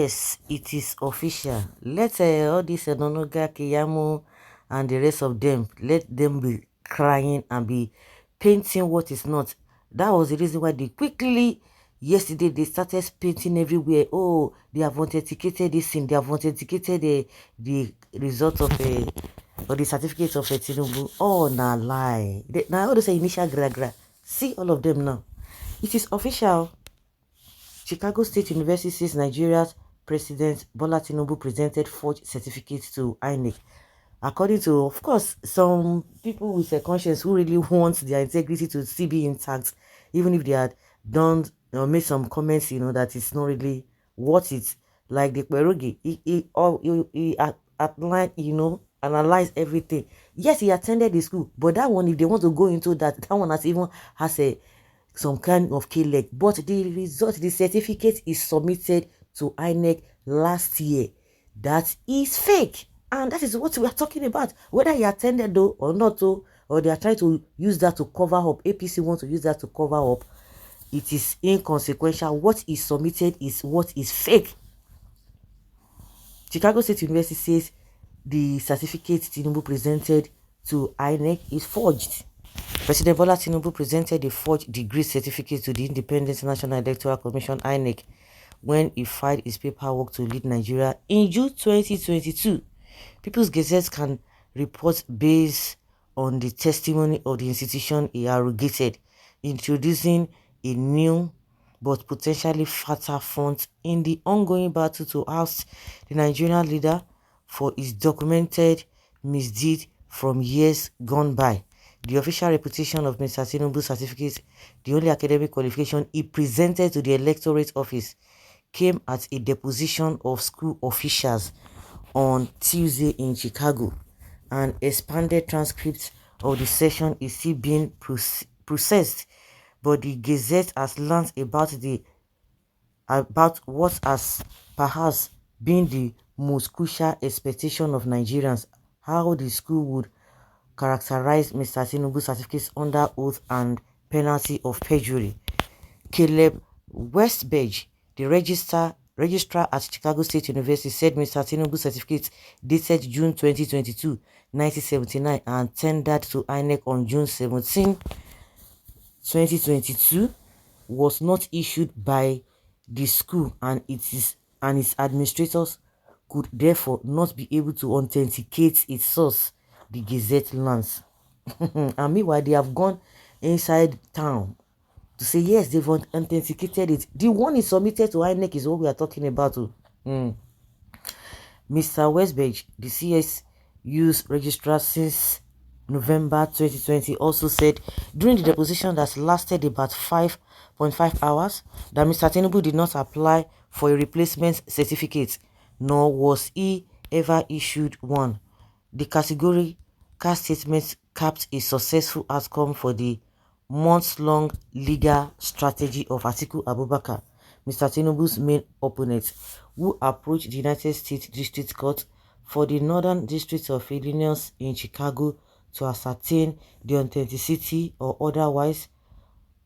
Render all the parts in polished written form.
Yes, it is official. Let all this Enonoga, Kiyamo, and the rest of them, let them be crying and be painting what is not. That was the reason why they quickly, yesterday, they started painting everywhere. Oh, they have authenticated this thing. They have authenticated the result of a, or the certificate of a Tinubu. Oh, nah, lie. Now, all those initial gra. See all of them now. It is official. Chicago State University says Nigeria's President Bola Tinubu presented forged certificates to Inec. According to, of course, some people with a conscience who really want their integrity to still be intact, even if they had done or made some comments, that it's not really worth it. Like the Perugi, he outlined, analyzed everything. Yes, he attended the school, but that one, if they want to go into that one has some kind of leg. But the result, the certificate is submitted to Inec last year. That is fake. And that is what we are talking about. Whether he attended though or not, though, or they are trying to use that to cover up, APC wants to use that to cover up, it is inconsequential. What is submitted is what is fake. Chicago State University says the certificate Tinubu presented to INEC is forged. President Bola Tinubu presented a forged degree certificate to the Independent National Electoral Commission (INEC) when he filed his paperwork to lead Nigeria in June 2022. People's Gazette can report based on the testimony of the institution he arrogated, introducing a new but potentially fatal front in the ongoing battle to oust the Nigerian leader for his documented misdeed from years gone by. The official reputation of Mr. Tinubu's certificate, the only academic qualification he presented to the electorate office, came at a deposition of school officials on Tuesday in Chicago. An expanded transcript of the session is still being processed, but the Gazette has learned about what has perhaps been the most crucial expectation of Nigerians: how the school would characterize Mr. Tinubu's certificates under oath and penalty of perjury. Caleb Westbedge, the registrar at Chicago State University, said Mr. Tinubu's certificate dated June 2022, 1979, and tendered to INEC on June 17, 2022, was not issued by the school, and its administrators could therefore not be able to authenticate its source, the Gazette learns. And meanwhile, they have gone inside town to say yes, they've authenticated it. The one is submitted to INEC is what we are talking about. Mr. Westbedge, the CSU's registrar since November 2020, also said during the deposition that lasted about 5.5 hours that Mr. Tinubu did not apply for a replacement certificate, nor was he ever issued one. The categorical statement capped a successful outcome for the months-long legal strategy of Atiku Abubakar, Mr. Tinubu's main opponent, who approached the United States District Court for the Northern District of Illinois in Chicago to ascertain the authenticity or otherwise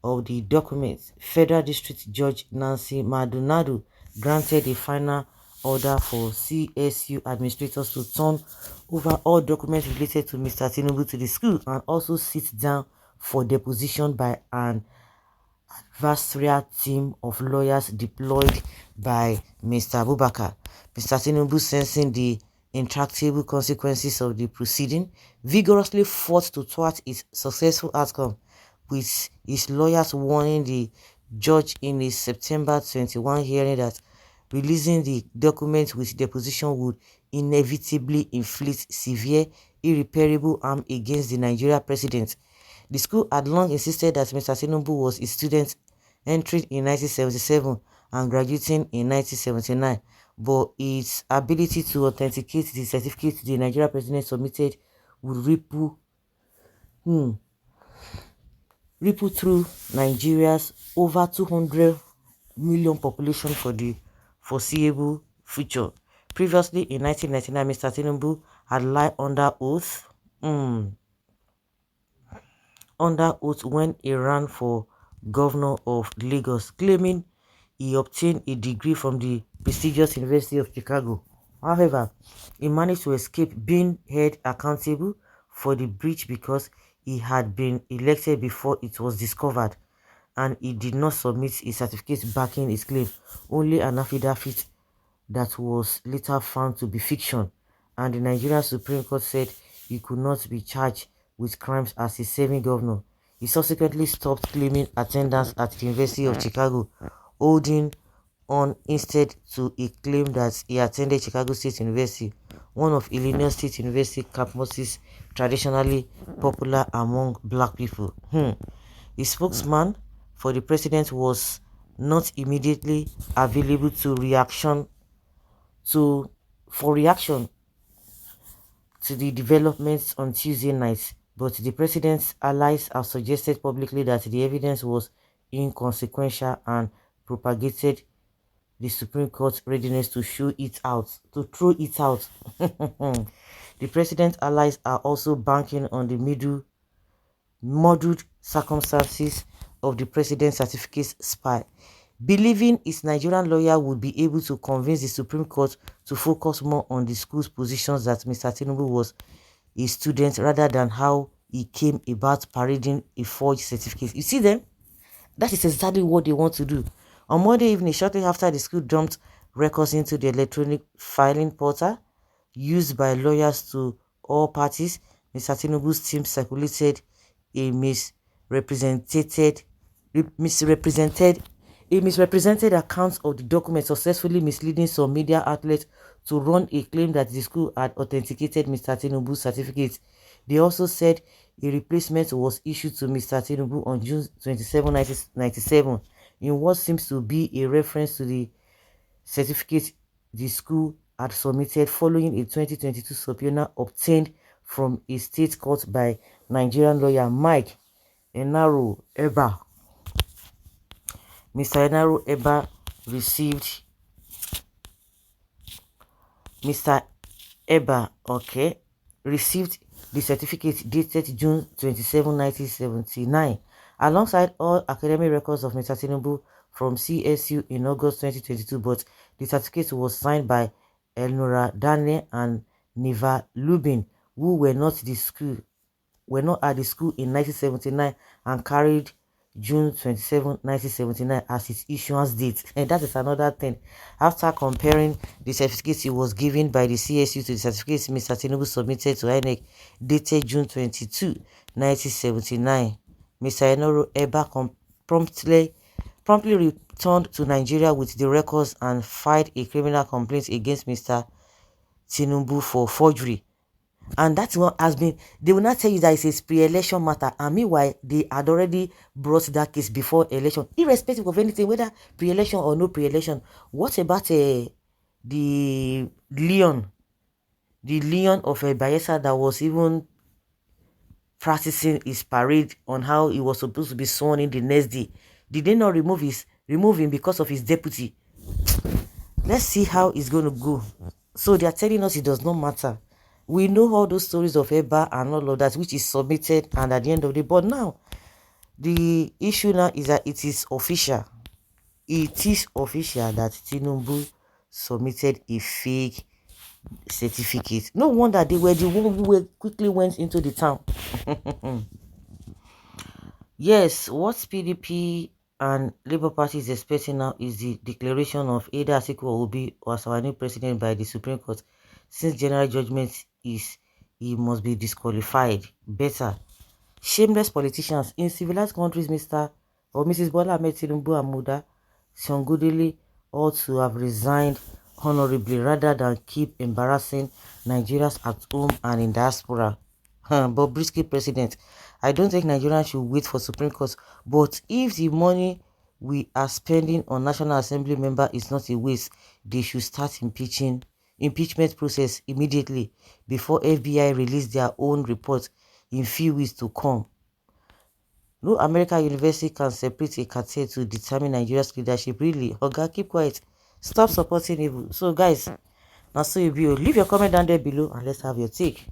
of the documents. Federal District Judge Nancy Maldonado granted a final order for CSU administrators to turn over all documents related to Mr. Tinubu to the school and also sit down for deposition by an adversarial team of lawyers deployed by Mr. Abubakar. Mr. Tinubu, sensing the intractable consequences of the proceeding, vigorously fought to thwart its successful outcome, with his lawyers warning the judge in a September 21 hearing that releasing the document with deposition would inevitably inflict severe, irreparable harm against the Nigeria president. The school had long insisted that Mr. Tinubu was a student entering in 1977 and graduating in 1979, but its ability to authenticate the certificate the Nigeria president submitted would ripple through Nigeria's over 200 million population for the foreseeable future. Previously, in 1999, Mr. Tinubu had lied under oath when he ran for governor of Lagos, claiming he obtained a degree from the prestigious University of Chicago. However, he managed to escape being held accountable for the breach because he had been elected before it was discovered, and he did not submit a certificate backing his claim, only an affidavit that was later found to be fiction, and the Nigerian Supreme Court said he could not be charged with crimes as a serving governor. He subsequently stopped claiming attendance at the University of Chicago, holding on instead to a claim that he attended Chicago State University, one of Illinois State University campuses traditionally popular among black people. The spokesman for the president was not immediately available for reaction to the developments on Tuesday night, but the president's allies have suggested publicly that the evidence was inconsequential and propagated the Supreme Court's readiness to throw it out. The president's allies are also banking on the muddled circumstances of the president's certificate spy, believing his Nigerian lawyer would be able to convince the Supreme Court to focus more on the school's positions that Mr. Tinubu was a student rather than how he came about parading a forged certificate. You see them? That is exactly what they want to do. On Monday evening, shortly after the school dumped records into the electronic filing portal used by lawyers to all parties, Mr. Tinubu's team circulated a misrepresented account of the document, successfully misleading some media outlets to run a claim that the school had authenticated Mr. Tinubu's certificate. They also said a replacement was issued to Mr. Tinubu on June 27, 1997, in what seems to be a reference to the certificate the school had submitted following a 2022 subpoena obtained from a state court by Nigerian lawyer Mike Enaro Eba. Mr. Enaro Eba received the certificate dated June 27, 1979, alongside all academic records of Mr. Tinubu from CSU in August 2022, but the certificate was signed by Elnora Dane and Neva Lubin, who were not at the school in 1979 and carried June 27, 1979 as its issuance date. And that is another thing. After comparing the certificates he was given by the CSU to the certificates Mr. Tinubu submitted to Inec dated June 22, 1979, Mr. Enoro Eba promptly returned to Nigeria with the records and filed a criminal complaint against Mr. Tinubu for forgery. And that's what has been, they will not tell you that it's a pre-election matter, and meanwhile they had already brought that case before election, irrespective of anything, whether pre-election or no pre-election. What about the Leon of Bayelsa that was even practicing his parade on how he was supposed to be sworn in the next day? Did they not remove him because of his deputy? Let's see how it's going to go. So they are telling us it does not matter. We know all those stories of Eba and all of that, which is submitted, and at the end of the day, but now the issue now is that it is official. It is official that Tinubu submitted a fake certificate. No wonder they were the one who quickly went into the town. Yes, what PDP and Labour Party is expecting now is the declaration of either Atiku or Obi as our new president by the Supreme Court, since general judgment is he must be disqualified. Better. Shameless politicians in civilized countries, Mr. or Mrs. Bola Ahmed Tinubu and Muda Shongudili ought to have resigned honorably rather than keep embarrassing Nigerians at home and in diaspora. Bobrisky president, I don't think Nigerians should wait for Supreme Court, but if the money we are spending on National Assembly member is not a waste, they should start impeachment process immediately before FBI release their own report in few weeks to come. No American university can separate a cartel to determine Nigeria's leadership. Really? Oga, keep quiet. Stop supporting evil. So guys, now so you leave your comment down there below and let's have your take.